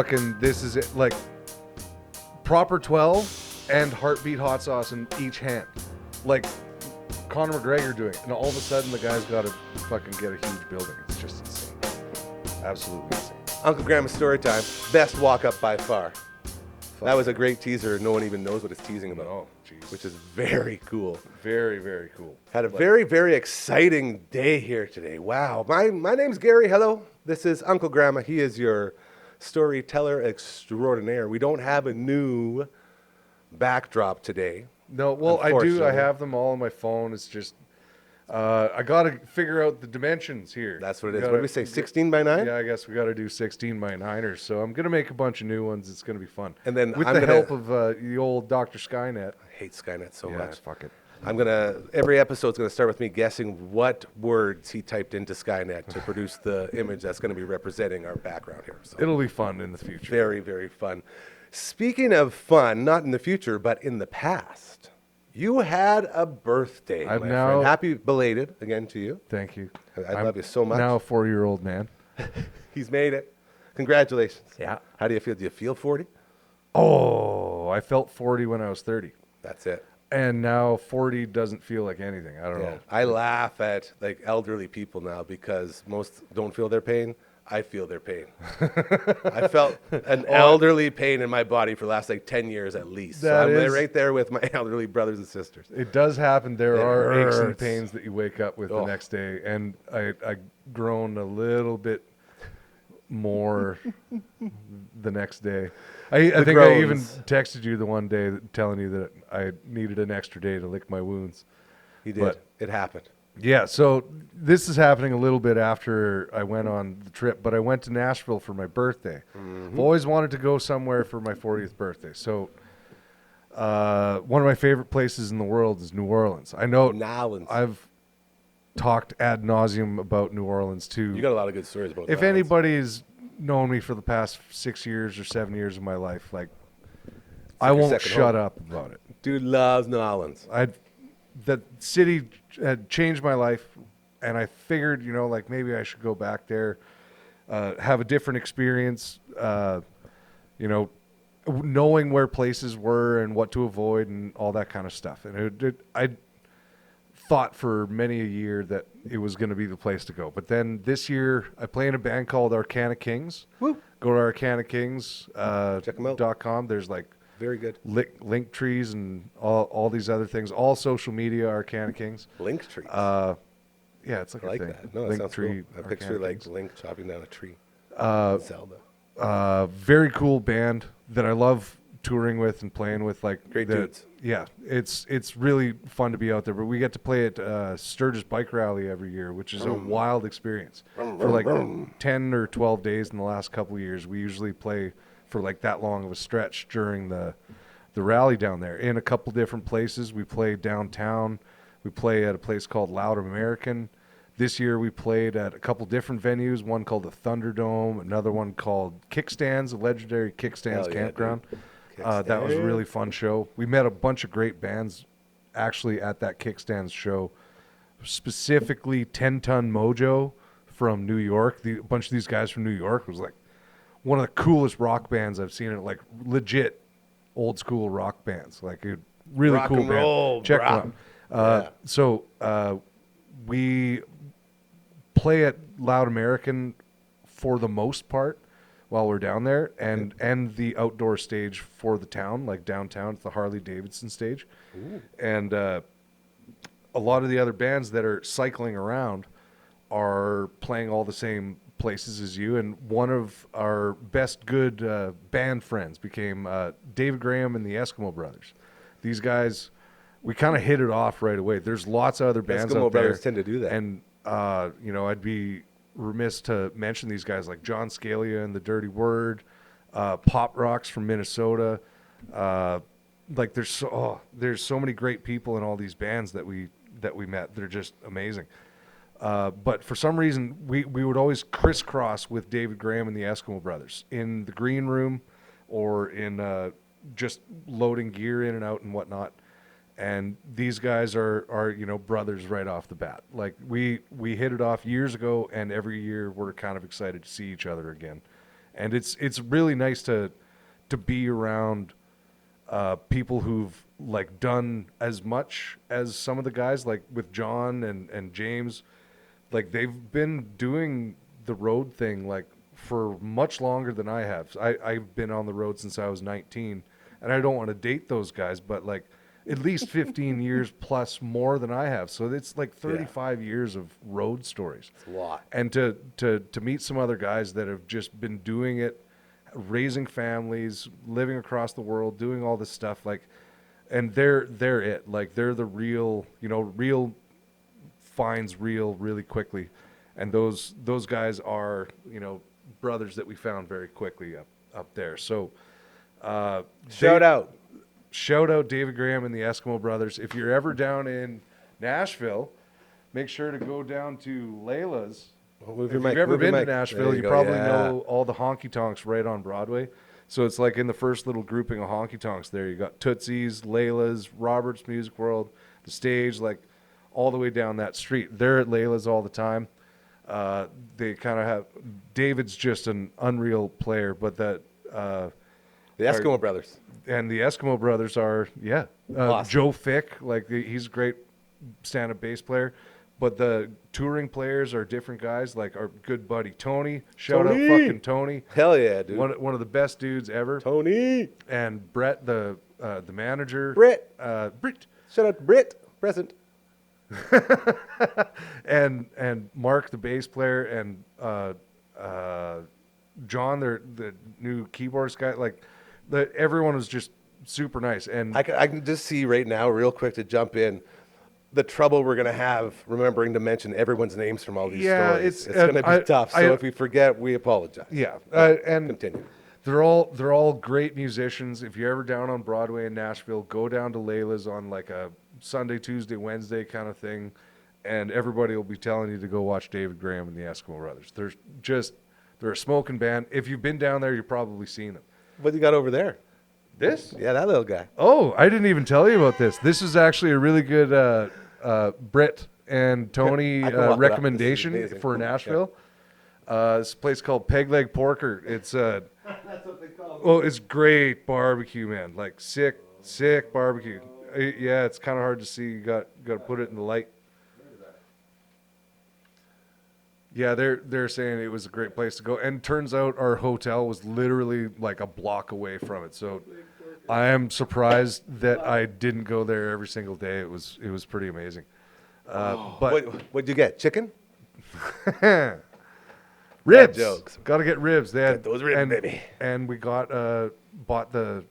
fucking, this is it. Like, proper 12 and heartbeat hot sauce in each hand. Like, Conor McGregor doing it. And all of a sudden, the guy's got to fucking get a huge building. It's just insane. Absolutely insane. Uncle Gramma story time. Best walk-up by far. That was a great teaser. No one even knows what it's teasing about. Oh, jeez. Which is very cool. Very, very cool. Had a very, very exciting day here today. Wow. My name's Gary. Hello. This is Uncle Gramma. He is your storyteller extraordinaire. We don't have a new backdrop today. No, well, I do. I have them all on my phone. It's just, I got to figure out the dimensions here. That's what it is. What did we say, 16 by 9? Yeah, I guess we got to do 16 by 9ers. So I'm going to make a bunch of new ones. It's going to be fun. And then with the help of the old Dr. Skynet. I hate Skynet so Yeah, much. fuck it. Every episode's going to start with me guessing what words he typed into Skynet to produce the image that's going to be representing our background here. So It'll be fun in the future. very, very fun. Speaking of fun, not in the future, but in the past, you had a birthday, my friend. Happy belated again to you. Thank you. I love you so much. Now a 4-year-old man. He's made it. Congratulations. Yeah. How do you feel? Do you feel 40? Oh, I felt 40 when I was 30. That's it. And now 40 doesn't feel like anything. I don't know. I laugh at like elderly people now because most don't feel their pain. I feel their pain. I felt an elderly pain in my body for the last like 10 years at least. So I'm right there with my elderly brothers and sisters. It does happen. There are aches and pains that you wake up with the next day. And I groaned a little bit more the next day. I think I even texted you the one day telling you that I needed an extra day to lick my wounds. You did. It happened. Yeah, so this is happening a little bit after I went on the trip, but I went to Nashville for my birthday. I've always wanted to go somewhere for my 40th birthday. So one of my favorite places in the world is New Orleans. I know I've talked ad nauseum about New Orleans too. You got a lot of good stories about If anybody's known me for the past 6 years or 7 years of my life, like I won't shut up about it. Dude loves New Orleans. That city had changed my life, and I figured, like maybe I should go back there, have a different experience, knowing where places were and what to avoid and all that kind of stuff. And I thought for many a year that it was going to be the place to go. But then this year, I play in a band called Arcana Kings. Woo. Go to arcanakings.com. There's like very good link trees and all these other things. All social media, Arcana Kings. Link trees. Yeah, it's like I like a thing. that. No, that link sounds tree. Cool. I picture like Link chopping down a tree. Zelda. Very cool band that I love touring with and playing with. Like great dudes. Yeah, it's really fun to be out there. But we get to play at Sturgis Bike Rally every year, which is a wild experience. For like 10 or 12 days in the last couple of years, we usually play for like that long of a stretch during the rally down there in a couple different places. We play downtown. We play at a place called Loud American. This year we played at a couple different venues, one called the Thunderdome, another one called Kickstands, the legendary Kickstands campground. That was a really fun show. We met a bunch of great bands actually at that Kickstands show, specifically 10 Ton Mojo from New York. A bunch of these guys from New York was like one of the coolest rock bands I've seen. Like legit old school rock bands, like a really rock cool and roll, band. Check them out. So we play at Loud American for the most part while we're down there, and the outdoor stage for the town, like downtown, it's the Harley Davidson stage. Ooh. And a lot of the other bands that are cycling around are playing all the same places as you, and one of our best good band friends became David Graham and the Eskimo Brothers. These guys, we kind of hit it off right away. There's lots of other bands Eskimo out there. Brothers tend to do that. And, I'd be remiss to mention these guys like John Scalia and the Dirty Word, Pop Rocks from Minnesota. Like there's so many great people in all these bands that we met. They're just amazing. But for some reason, we would always crisscross with David Graham and the Eskimo Brothers in the green room or in just loading gear in and out and whatnot. And these guys are brothers right off the bat. Like we hit it off years ago, and every year we're kind of excited to see each other again. And it's really nice to be around people who've like done as much as some of the guys, like with John and James. Like they've been doing the road thing like for much longer than I have. I've been on the road since I was 19, and I don't want to date those guys, but like at least 15 years plus more than I have. So it's like 35 years of road stories. It's a lot. And to meet some other guys that have just been doing it, raising families, living across the world, doing all this stuff, like, and they're it. Like they're the real, real finds real really quickly. And those guys are, brothers that we found very quickly up there. So Shout out David Graham and the Eskimo brothers. If you're ever down in Nashville, make sure to go down to Layla's. If you've ever been to Nashville, you probably know all the honky tonks right on Broadway. So it's like in the first little grouping of honky tonks there. You got Tootsie's, Layla's, Robert's Music World, the Stage, like all the way down that street. They're at Layla's all the time. They kind of have, David's just an unreal player, but that the Eskimo brothers. And the Eskimo brothers are, Awesome. Joe Fick, like he's a great stand-up bass player. But the touring players are different guys, like our good buddy Tony. Shout out fucking Tony. Hell yeah, dude. One of the best dudes ever. Tony. And Brett, the manager. Britt. Britt. Shout out to Britt. Present. and Mark, the bass player, and John, the new keyboardist guy. Like, everyone was just super nice. And I can just see right now, real quick to jump in, the trouble we're going to have remembering to mention everyone's names from all these stories. It's going to be tough. So if we forget, we apologize. Yeah. And continue. They're all great musicians. If you're ever down on Broadway in Nashville, go down to Layla's on like a Sunday, Tuesday, Wednesday kind of thing, and everybody will be telling you to go watch David Graham and the Eskimo Brothers. They're a smoking band. If you've been down there, you've probably seen them. What you got over there? This? Yeah, that little guy. Oh, I didn't even tell you about this. This is actually a really good Britt and Tony recommendation for Nashville. This place called Peg Leg Porker. It's that's what they call it. Oh, it's great barbecue, man. Like sick barbecue. Yeah, it's kind of hard to see. You got to put it in the light. Yeah, they're saying it was a great place to go, and turns out our hotel was literally like a block away from it. So I am surprised that I didn't go there every single day. It was pretty amazing. But what'd you get? Chicken? ribs. Jokes. Got to get ribs. They had Get those ribs, baby. And we bought the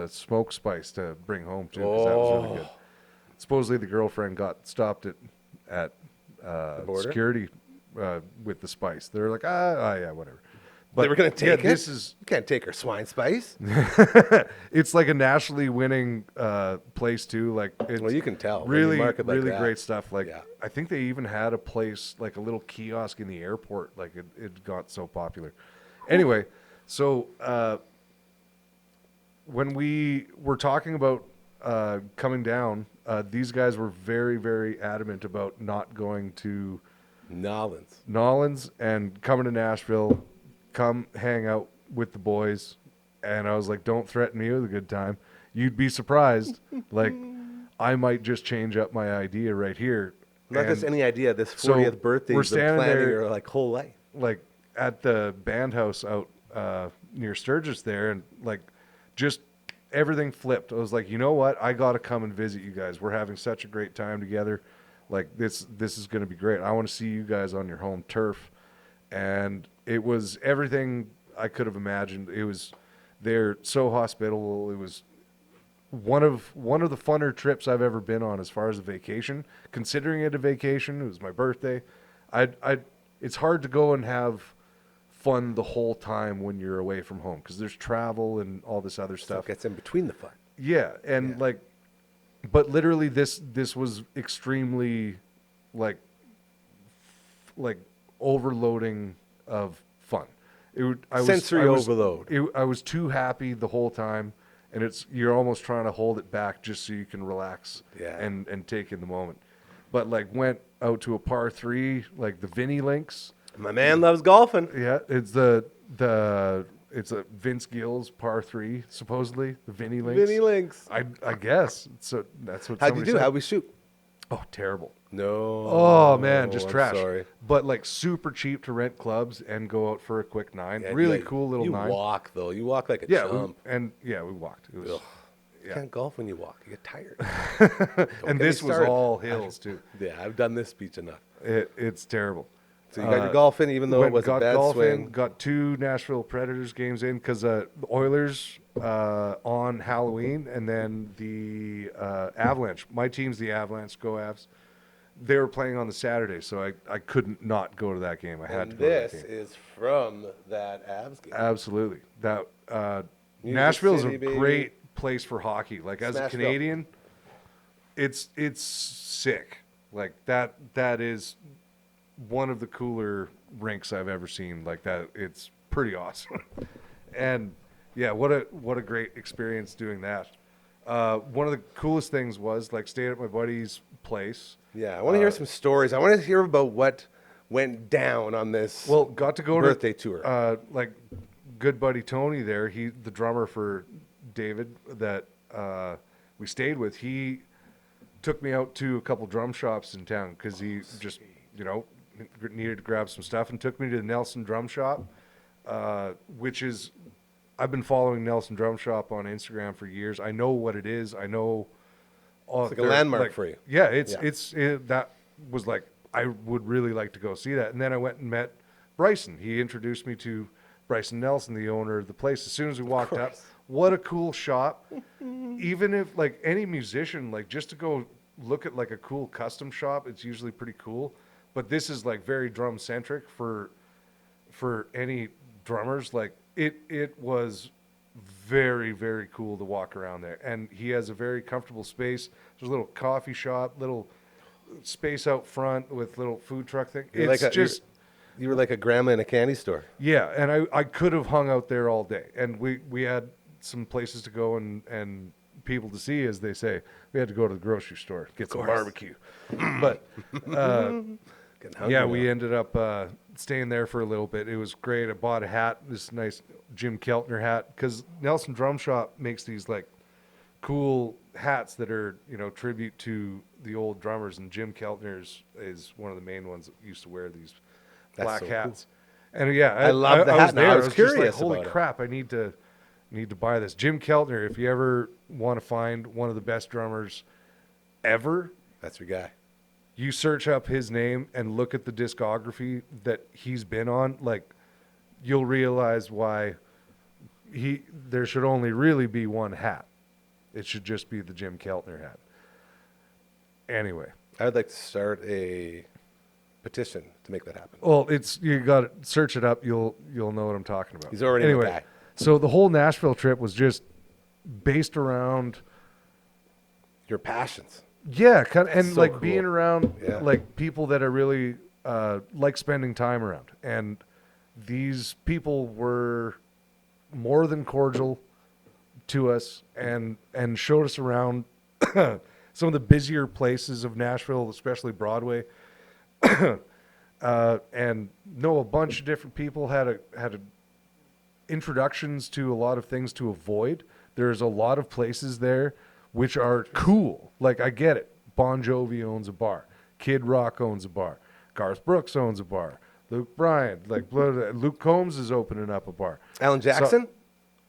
smoke spice to bring home too, because that was really good. Supposedly the girlfriend got stopped at security with the spice. They're like, yeah, whatever. But they were going to take it? You can't take her swine spice. It's like a nationally winning place too. Like, it's Well, you can tell. when you really, mark it like really that. great stuff. Like, Yeah. I think they even had a place, like a little kiosk in the airport. Like, it got so popular. Anyway, so when we were talking about coming down, these guys were very, very adamant about not going to Nolans and coming to Nashville. Come hang out with the boys. And I was like, don't threaten me with a good time. You'd be surprised. Like, I might just change up my idea right here. Not just any idea. This 40th So birthday we're you've been standing planning there, your like whole life. like at the band house out near Sturgis there, and like just everything flipped. I was like, you know what? I got to come and visit you guys. We're having such a great time together. Like, this is going to be great. I want to see you guys on your home turf. And it was everything I could have imagined. They're so hospitable. It was one of the funner trips I've ever been on as far as a vacation. Considering it a vacation, it was my birthday. It's hard to go and have fun the whole time when you're away from home, because there's travel and all this other stuff. Stuff gets in between the fun. Yeah, and but literally this was extremely like overloading of fun. Sensory overload. I was too happy the whole time, and you're almost trying to hold it back just so you can relax and take in the moment. But like, went out to a par 3, like the Vinny Links. My man loves golfing. Yeah, it's the It's a Vince Gill's par 3, supposedly the Vinny Links. Vinny Links. I guess so. That's what. How'd you do? Said. How'd we shoot? Oh, terrible. No. Oh man, just I'm trash. Sorry. But like super cheap to rent clubs and go out for a quick 9. Yeah, really cool little you 9. You walk though. You walk like a chump. We walked. It was. Ugh. You can't golf when you walk. You get tired. And this was all hills too. Yeah, I've done this beach enough. It's terrible. So you got your golf in, even though it was a bad swing. Got 2 Nashville Predators games in because the Oilers on Halloween, and then the Avalanche. My team's the Avalanche. Go Avs. They were playing on the Saturday, so I couldn't not go to that game. I had to go to that game. This is from that Avs game. Absolutely. That Nashville is a baby. great place for hockey. Like as Smash a Canadian, it's sick. Like that is one of the cooler rinks I've ever seen. Like that, it's pretty awesome. And yeah, what a great experience doing that. One of the coolest things was like staying at my buddy's place. Yeah, I want to hear some stories. I want to hear about what went down on this. Well, got to go birthday tour. Like good buddy Tony there. He the drummer for David that we stayed with. He took me out to a couple drum shops in town because he just needed to grab some stuff, and took me to the Nelson Drum Shop, which is I've been following Nelson Drum Shop on Instagram for years. I know what it is. I know. It's like a landmark for you. Yeah, that was like I would really like to go see that. And then I went and met Bryson. He introduced me to Bryson Nelson, the owner of the place. As soon as we walked up, what a cool shop. Even if like any musician, like just to go look at like a cool custom shop, it's usually pretty cool. But this is like very drum centric for any drummers. Like it was very, very cool to walk around there. And he has a very comfortable space. There's a little coffee shop, little space out front with little food truck thing. You were like a grandma in a candy store. Yeah, and I could have hung out there all day. And we had some places to go and people to see, as they say. We had to go to the grocery store, get some barbecue. But we ended up staying there for a little bit. It was great. I bought a hat, this nice Jim Keltner hat, because Nelson Drum Shop makes these like cool hats that are tribute to the old drummers, and Jim Keltner is one of the main ones that used to wear these black hats. Cool. And yeah, I love the hat. Now. I was curious. Just like, holy crap! I need to buy this. Jim Keltner. If you ever want to find one of the best drummers ever, that's your guy. You search up his name and look at the discography that he's been on. Like, you'll realize why there should only really be one hat. It should just be the Jim Keltner hat. Anyway, I would like to start a petition to make that happen. Well, you got to search it up. You'll know what I'm talking about. He's already the guy. So the whole Nashville trip was just based around your passions. Yeah, and so like cool. being around like people that I really like spending time around. And these people were more than cordial to us and showed us around some of the busier places of Nashville, especially Broadway. And a bunch of different people had introductions to a lot of things to avoid. There's a lot of places there which are cool. Like, I get it. Bon Jovi owns a bar. Kid Rock owns a bar. Garth Brooks owns a bar. Luke Bryan, Luke Combs is opening up a bar. Alan Jackson?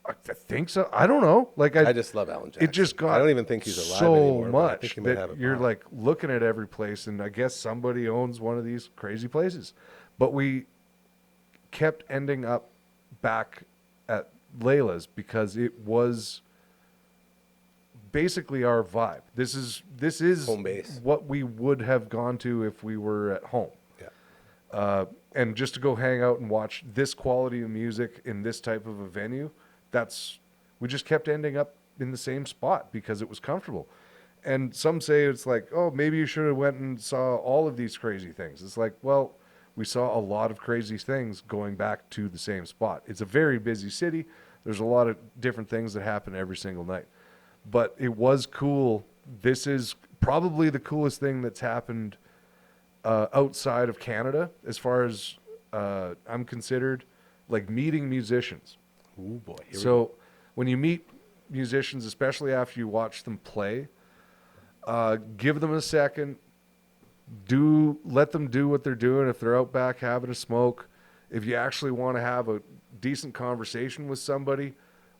I think so. I don't know. Like, I just love Alan Jackson. It just got I don't even think he's alive so anymore. much that you're like looking at every place, and I guess somebody owns one of these crazy places. But we kept ending up back at Layla's because it was basically our vibe. This is home base. What we would have gone to if we were at home. Yeah. And just to go hang out and watch this quality of music in this type of a venue, we just kept ending up in the same spot because it was comfortable. And some say it's like, oh, maybe you should have went and saw all of these crazy things. It's like, well, we saw a lot of crazy things going back to the same spot. It's a very busy city. There's a lot of different things that happen every single night. But it was cool. This is probably the coolest thing that's happened outside of Canada, as far as I'm considered, like meeting musicians. Ooh, boy. So when you meet musicians, especially after you watch them play, give them a second. Let them do what they're doing. If they're out back having a smoke, if you actually want to have a decent conversation with somebody,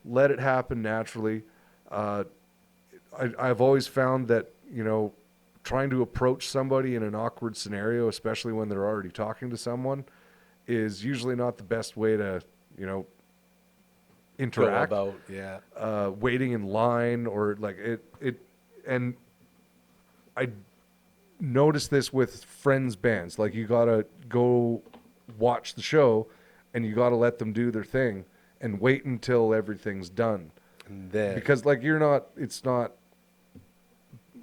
let it happen naturally. I've always found that, trying to approach somebody in an awkward scenario, especially when they're already talking to someone, is usually not the best way to, interact. Go about, yeah. Waiting in line or like it, and I noticed this with friends' bands. Like, you gotta go watch the show, and you gotta let them do their thing, and wait until everything's done. And then, Because it's not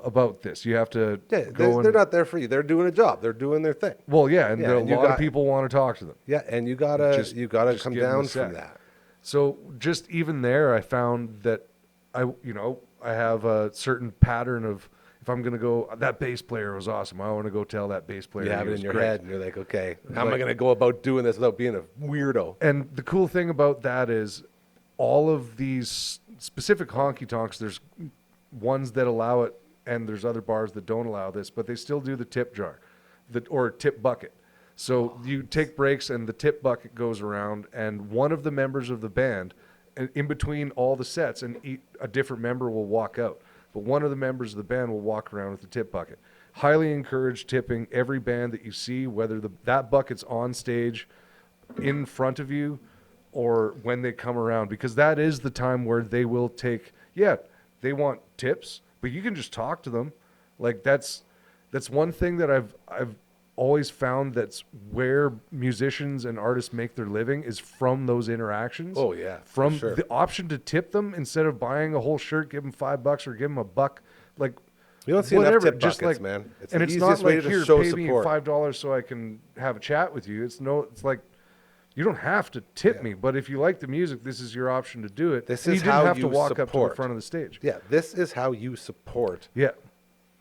about this. You have to they're not there for you. They're doing a job. They're doing their thing. Well, yeah, and a lot of people want to talk to them. Yeah, and you gotta Just come give them down a from sec. that. So just even there, I found that I have a certain pattern of, if I'm going to go, that bass player was awesome, I want to go tell that bass player You have he it was in your great. head, and you're like, okay, how am I going to go about doing this without being a weirdo? And the cool thing about that is all of these specific honky tonks, there's ones that allow it, and there's other bars that don't allow this, but they still do the tip jar, or tip bucket. So you take breaks, and the tip bucket goes around, and one of the members of the band, in between all the sets, and a different member will walk out. But one of the members of the band will walk around with the tip bucket. Highly encourage tipping every band that you see, whether that bucket's on stage, in front of you, or when they come around, because that is the time where they will they want tips, but you can just talk to them. Like, that's one thing that I've always found, that's where musicians and artists make their living, is from those interactions. Oh yeah, From for sure. the option to tip them instead of buying a whole shirt, give them $5 or give them $1. Like, You don't see whatever, enough tip just buckets, like, man. It's and the it's not easiest way like, to here, show pay me support. $5 so I can have a chat with you. It's like, you don't have to tip me, but if you like the music, this is your option to do it. This And is you didn't how have to you walk up to the support. front of the stage. Yeah, this is how you support Yeah.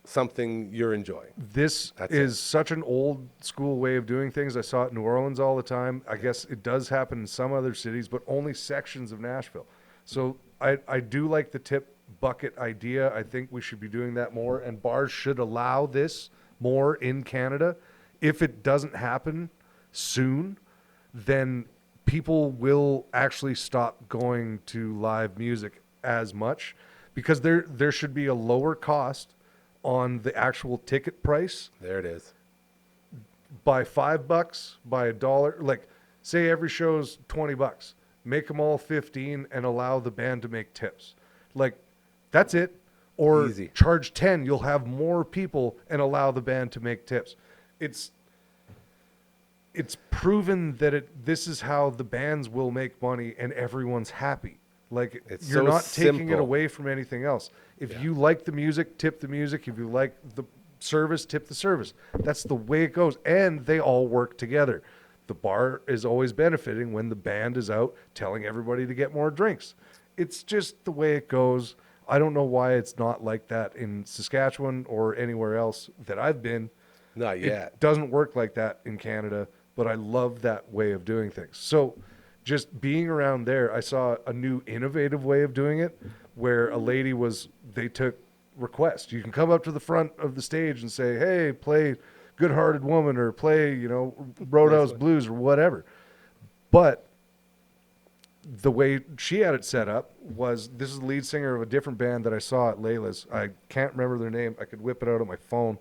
something you're enjoying. This That's is such an old school way of doing things. I saw it in New Orleans all the time. I guess it does happen in some other cities, but only sections of Nashville. So I do like the tip bucket idea. I think we should be doing that more, and bars should allow this more in Canada. If it doesn't happen soon, then people will actually stop going to live music as much, because there should be a lower cost on the actual ticket price There it is. by $5, by $1. Like, say every show's $20, make them all 15 and allow the band to make tips. Like, that's it. Or Easy. charge 10, you'll have more people, and allow the band to make tips. It's proven that this is how the bands will make money, and everyone's happy. Like, It's you're so not taking it simple. away from anything else. If you like the music, tip the music. If you like the service, tip the service. That's the way it goes. And they all work together. The bar is always benefiting when the band is out telling everybody to get more drinks. It's just the way it goes. I don't know why it's not like that in Saskatchewan or anywhere else that I've been. Not yet. It doesn't work like that in Canada, but I love that way of doing things. So just being around there, I saw a new innovative way of doing it, where a lady they took requests. You can come up to the front of the stage and say, hey, play Good Hearted Woman, or play, Roadhouse Blues, or whatever. But the way she had it set up was, this is the lead singer of a different band that I saw at Layla's. I can't remember their name. I could whip it out on my phone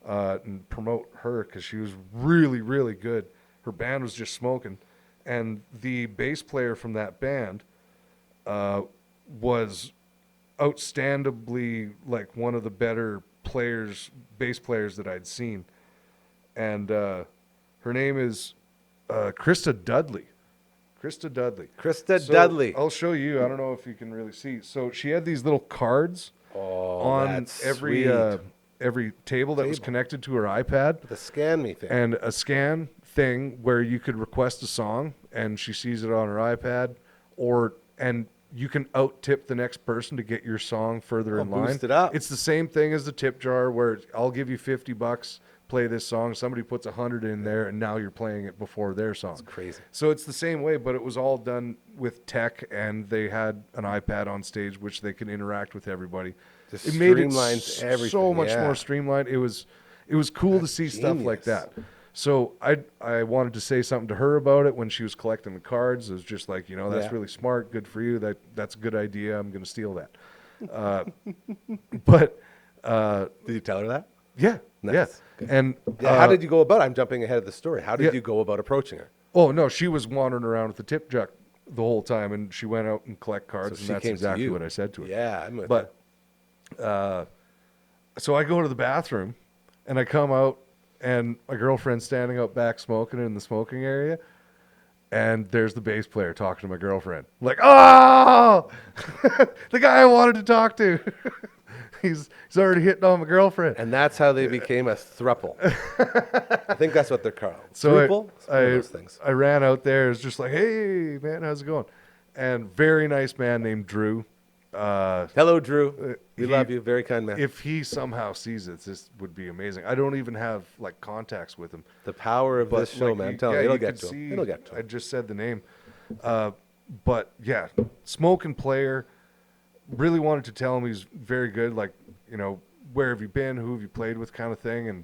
and promote her, because she was really, really good. Her band was just Smokin. And the bass player from that band was outstandably, like, one of the better bass players that I'd seen. And her name is Krista Dudley. Krista Dudley. I'll show you. I don't know if you can really see. So she had these little cards on that's every table that was connected to her iPad. The scan me thing. And a scan thing where you could request a song, and she sees it on her iPad, and you can out-tip the next person to get your song further in line. Boost it up. It's the same thing as the tip jar, where I'll give you $50, play this song. Somebody puts 100 in there, and now you're playing it before their song. It's crazy. So it's the same way, but it was all done with tech, and they had an iPad on stage, which they can interact with everybody. Just it made it streamlines everything. so much more streamlined. It was cool to see stuff like that. So I wanted to say something to her about it when she was collecting the cards. It was just like, that's really smart. Good for you. That's a good idea. I'm going to steal that. But did you tell her that? Yeah. Nice. Yeah. Good. And how did you go about? I'm jumping ahead of the story. How did you go about approaching her? Oh no, she was wandering around with the tip jar the whole time, and she went out and collect cards, So and she that's came to exactly you. what I said to her. Yeah, I'm with But so I go to the bathroom, and I come out, and my girlfriend's standing out back smoking in the smoking area. And there's the bass player talking to my girlfriend. Like, oh, the guy I wanted to talk to. he's already hitting on my girlfriend. And that's how they became a thruple. I think that's what they're called. So Thruple? It's one of those things. I ran out there. It's just like, hey, man, how's it going? And very nice man named Drew. Hello, Drew. We love you. Very kind man. If he somehow sees it, this would be amazing. I don't even have contacts with him. The power of this show, man. I'm telling you, it'll get to him. It'll get to him. I just said the name. But yeah, Smokin player. Really wanted to tell him he's very good. Like, where have you been? Who have you played with? Kind of thing. And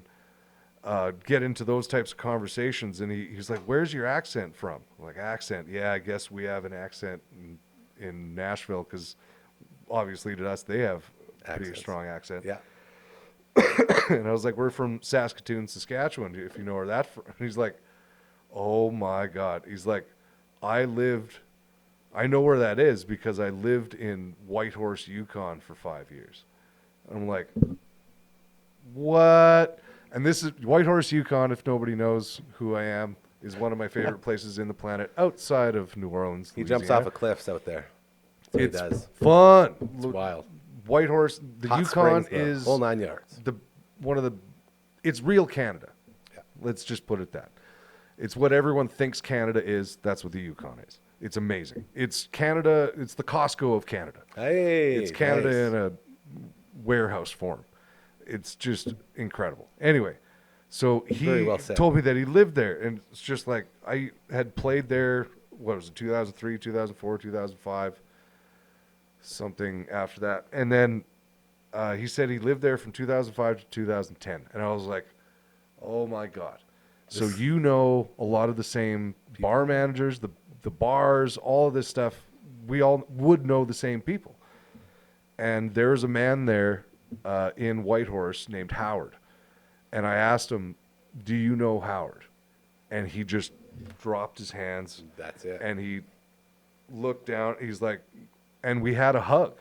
get into those types of conversations. And he's like, where's your accent from? I'm like, accent? Yeah, I guess we have an accent in Nashville because obviously to us they have a pretty strong accent. Yeah. And I was like, we're from Saskatoon, Saskatchewan, if you know where that's from. And he's like, oh my God. He's like, I know where that is because I lived in Whitehorse, Yukon for 5 years. And I'm like, what? And this is Whitehorse, Yukon, if nobody knows who I am, is one of my favorite places in the planet outside of New Orleans. He jumps off of cliffs out there. That's It's what he does. fun. It's wild. Whitehorse, the Hot Yukon springs, is whole 9 yards. It's real Canada. Yeah. Let's just put it that. It's what everyone thinks Canada is. That's what the Yukon is. It's amazing. It's Canada. It's the Costco of Canada. Hey, It's Canada nice. in a warehouse form. It's just incredible. Anyway, so he Very well said. told me that he lived there, and it's just like I had played there. What was it? 2003, 2004, 2005. Something after that. And then he said he lived there from 2005 to 2010. And I was like, oh my God. So you know a lot of the same bar managers, the bars, all of this stuff. We all would know the same people. And there was a man there in Whitehorse named Howard. And I asked him, do you know Howard? And he just dropped his hands. That's it. And he looked down. He's like, and we had a hug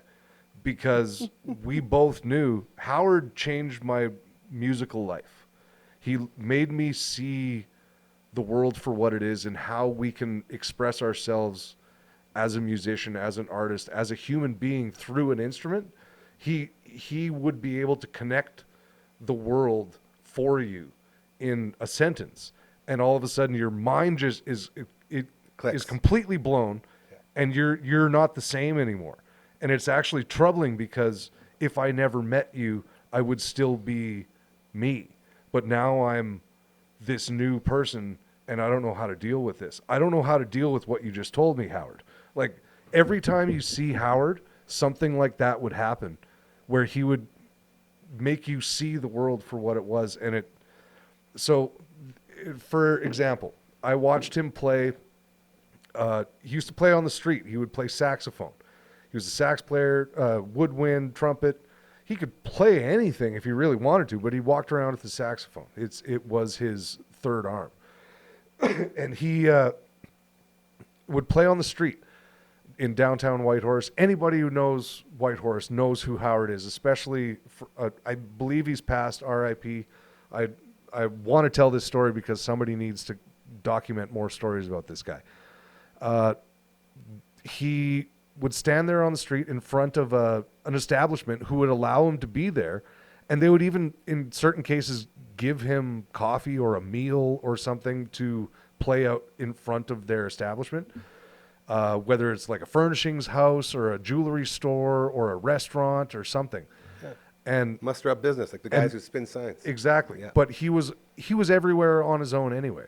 because we both knew Howard changed my musical life. He made me see the world for what it is and how we can express ourselves as a musician, as an artist, as a human being through an instrument. He would be able to connect the world for you in a sentence. And all of a sudden your mind just is completely blown. And you're not the same anymore. And it's actually troubling because if I never met you, I would still be me. But now I'm this new person, and I don't know how to deal with this. I don't know how to deal with what you just told me, Howard. Like, every time you see Howard, something like that would happen, where he would make you see the world for what it was. So, for example, I watched him play. He used to play on the street. He would play saxophone. He was a sax player, woodwind, trumpet. He could play anything if he really wanted to, but he walked around with the saxophone. It was his third arm. And he would play on the street in downtown Whitehorse. Anybody who knows Whitehorse knows who Howard is, especially, I believe he's passed RIP. I want to tell this story because somebody needs to document more stories about this guy. He would stand there on the street in front of an establishment who would allow him to be there, and they would even, in certain cases, give him coffee or a meal or something to play out in front of their establishment, whether it's like a furnishings house or a jewelry store or a restaurant or something. And muster up business, like the guys who spin signs. Exactly. Yeah. But he was everywhere on his own anyway.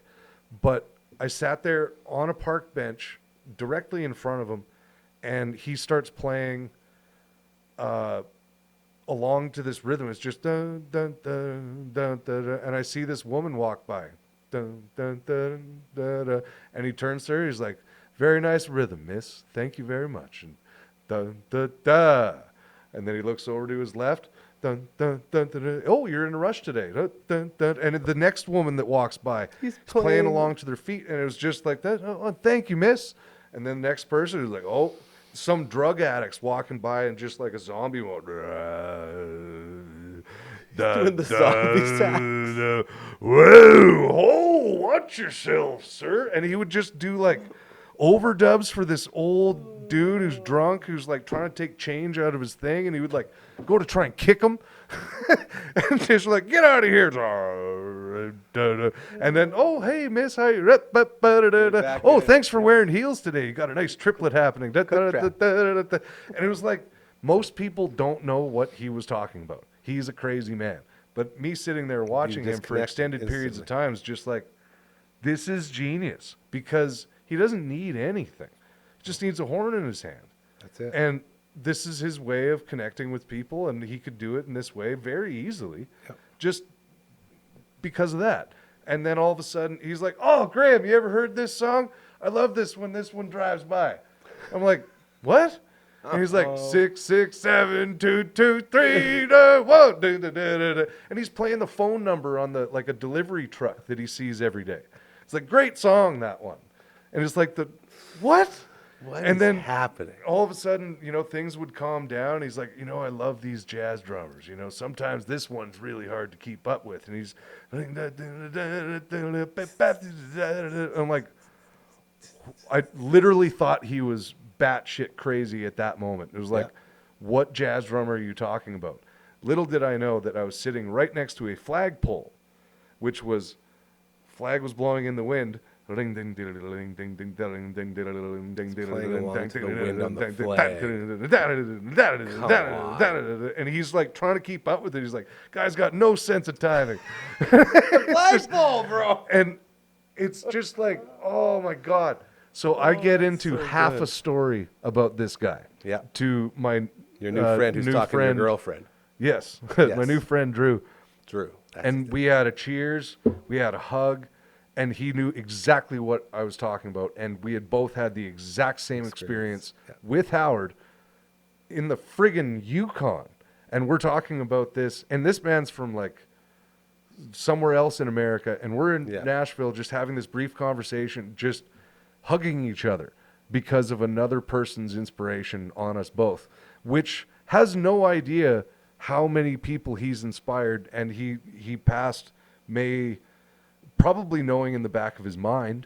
But I sat there on a park bench directly in front of him, and he starts playing along to this rhythm. It's just dun dun dun dun dun, dun, and I see this woman walk by, dun dun dun dun, dun, and he turns to her. He's like, "Very nice rhythm, miss. Thank you very much." And dun dun dun, and then he looks over to his left. Dun, dun, dun, dun, dun. Oh, you're in a rush today. Dun, dun, dun. And the next woman that walks by is playing along to their feet, and it was just like that. Oh, thank you, miss. And then the next person is like, oh, some drug addicts walking by and just like a zombie mode. Doing the zombie sound. Whoa, oh, watch yourself, sir. And he would just do like overdubs for this old dude who's drunk, who's like trying to take change out of his thing, and he would like go to try and kick him, and just like, get out of here. And then, oh, hey, miss, how you? Oh, thanks for wearing heels today. You got a nice triplet happening. And it was like, most people don't know what he was talking about. He's a crazy man. But me sitting there watching him for extended periods of time is just like, this is genius, because he doesn't need anything. He just needs a horn in his hand. That's it. And this is his way of connecting with people, and he could do it in this way very easily, just because of that. And then all of a sudden, he's like, "Oh, Graham, you ever heard this song? I love this when this one drives by." I'm like, "What?" And he's like, 6, 6, 7, 2, 2, 3, 1, and he's playing the phone number on the like a delivery truck that he sees every day. It's like, great song, that one. And it's like, what? What and is then happening? All of a sudden, things would calm down. He's like, I love these jazz drummers. Sometimes this one's really hard to keep up with. And he's, I'm like, I literally thought he was batshit crazy at that moment. It was like, what jazz drummer are you talking about? Little did I know that I was sitting right next to a flagpole, which was, flag was blowing in the wind. And he's like trying to keep up with it. He's like, guy's got no sense of timing. Flagpole, bro. And it's just like, oh my God. So I get into half a story about this guy. Yeah. To my your new friend who's talking to your girlfriend. Yes. Yes. My new friend Drew. And we had a cheers, we had a hug. And he knew exactly what I was talking about. And we had both had the exact same experience with Howard in the friggin' Yukon. And we're talking about this. And this man's from like somewhere else in America. And we're in Nashville just having this brief conversation, just hugging each other because of another person's inspiration on us both, which has no idea how many people he's inspired. And he passed May, probably knowing in the back of his mind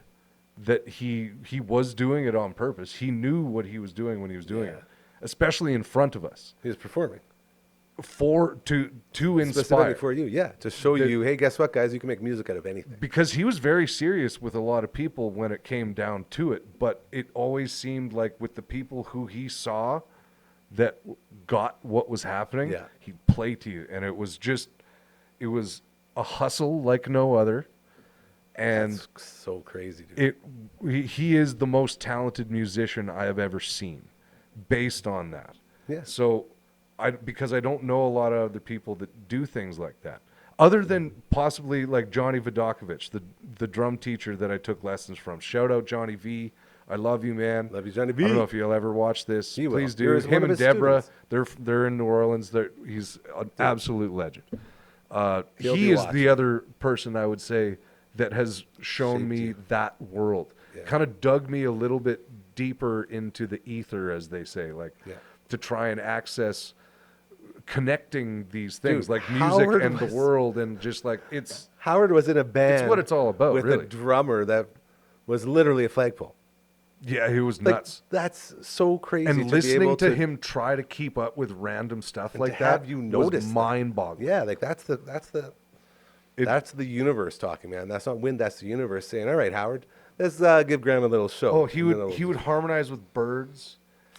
that he was doing it on purpose. He knew what he was doing when he was doing it, especially in front of us. He was performing to inspire. Specifically for you, to show you, hey, guess what, guys? You can make music out of anything. Because he was very serious with a lot of people when it came down to it, but it always seemed like with the people who he saw that got what was happening, he'd play to you, and it was a hustle like no other. And that's so crazy, dude. He is the most talented musician I have ever seen based on that. Yeah. So because I don't know a lot of other people that do things like that, other than possibly like Johnny Vodakovich, the drum teacher that I took lessons from. Shout out Johnny V. I love you, man. Love you, Johnny V. I don't know if you'll ever watch this. Please do. Here's him and Deborah, they're in New Orleans. He's an absolute legend. He is the other person I would say that has shown me that world. Kind of dug me a little bit deeper into the ether, as they say, to try and access connecting these things, like music Howard and the world, and just like it's... Howard was in a band. It's what it's all about, with really. A drummer that was literally a flagpole. Yeah, he was nuts. That's so crazy. And listening to him try to keep up with random stuff like that was mind-boggling. Yeah, like that's the universe talking, man. That's not wind. That's the universe saying, "All right, Howard, let's give Graham a little show." Oh, he would harmonize with birds.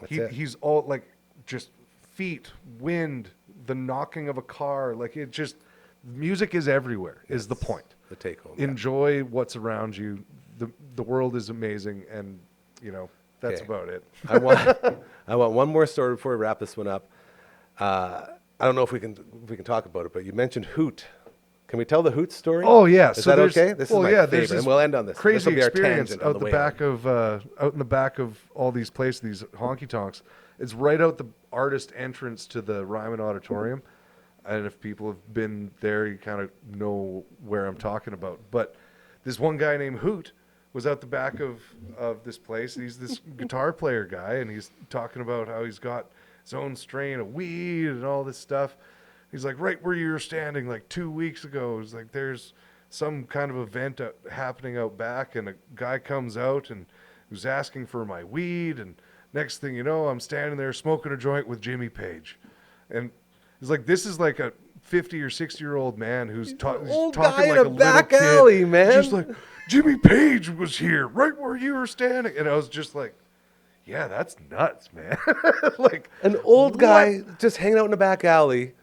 He's all like just feet, wind, the knocking of a car. Like it just, music is everywhere. Is the point. The take home. Enjoy what's around you. The world is amazing, and that's about it. I want one more story before we wrap this one up. I don't know if we can talk about it, but you mentioned Hoot. Can we tell the Hoot story? Oh yeah, is that okay? This is my favorite, and we'll end on this. Crazy This will be our experience tangent out in the back of all these places, these honky tonks. It's right out the artist entrance to the Ryman Auditorium, and if people have been there, you kind of know where I'm talking about. But this one guy named Hoot was out the back of this place. He's this guitar player guy, and he's talking about how he's got his own strain of weed and all this stuff. He's like, right where you were standing like 2 weeks ago, it's like there's some kind of event happening out back, and a guy comes out and who's asking for my weed, and next thing you know, I'm standing there smoking a joint with Jimmy Page. And it's like, this is like a 50 or 60-year-old man who's talking like a back little alley, kid, man. just like, Jimmy Page was here right where you were standing. And I was just like, yeah, that's nuts, man. Like an old guy just hanging out in a back alley.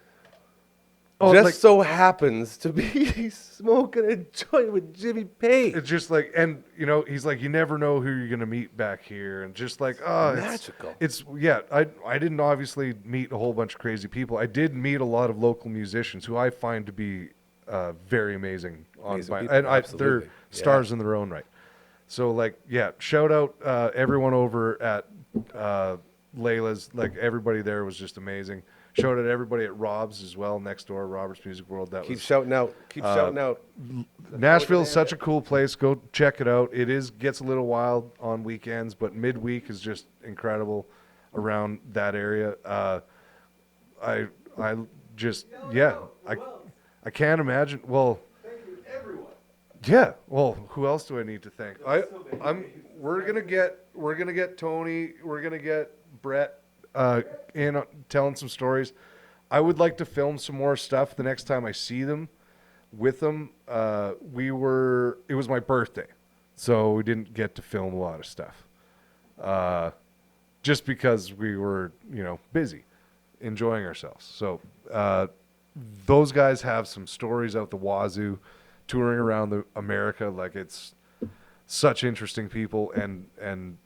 So happens to be smoking a joint with Jimmy Page. It's just like, and he's like, you never know who you're gonna meet back here, and just like, magical. I didn't obviously meet a whole bunch of crazy people. I did meet a lot of local musicians who I find to be very amazing. They're stars in their own right. So like, shout out everyone over at Layla's. Like everybody there was just amazing. Shout out everybody at Rob's as well, next door, Robert's Music World. Keep shouting out. Nashville is such a cool place. Go check it out. It gets a little wild on weekends, but midweek is just incredible around that area. I can't imagine. Well, thank you, everyone. Yeah. Well, who else do I need to thank? We're gonna get Tony. We're gonna get Brett. In telling some stories. I would like to film some more stuff the next time I see them with them. It was my birthday, so we didn't get to film a lot of stuff. Just because we were, busy enjoying ourselves. So those guys have some stories out the wazoo, touring around America. Like, it's such interesting people, and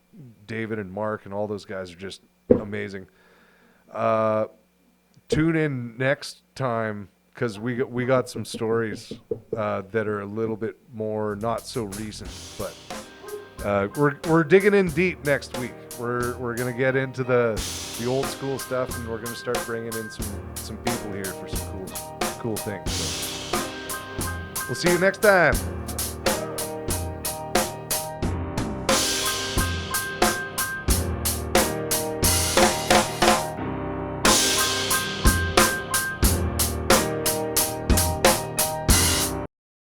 David and Mark and all those guys are just amazing. Tune in next time, because we got some stories that are a little bit more not so recent, but we're digging in deep next week. We're gonna get into the old school stuff, and we're gonna start bringing in some people here for some cool things. So we'll see you next time.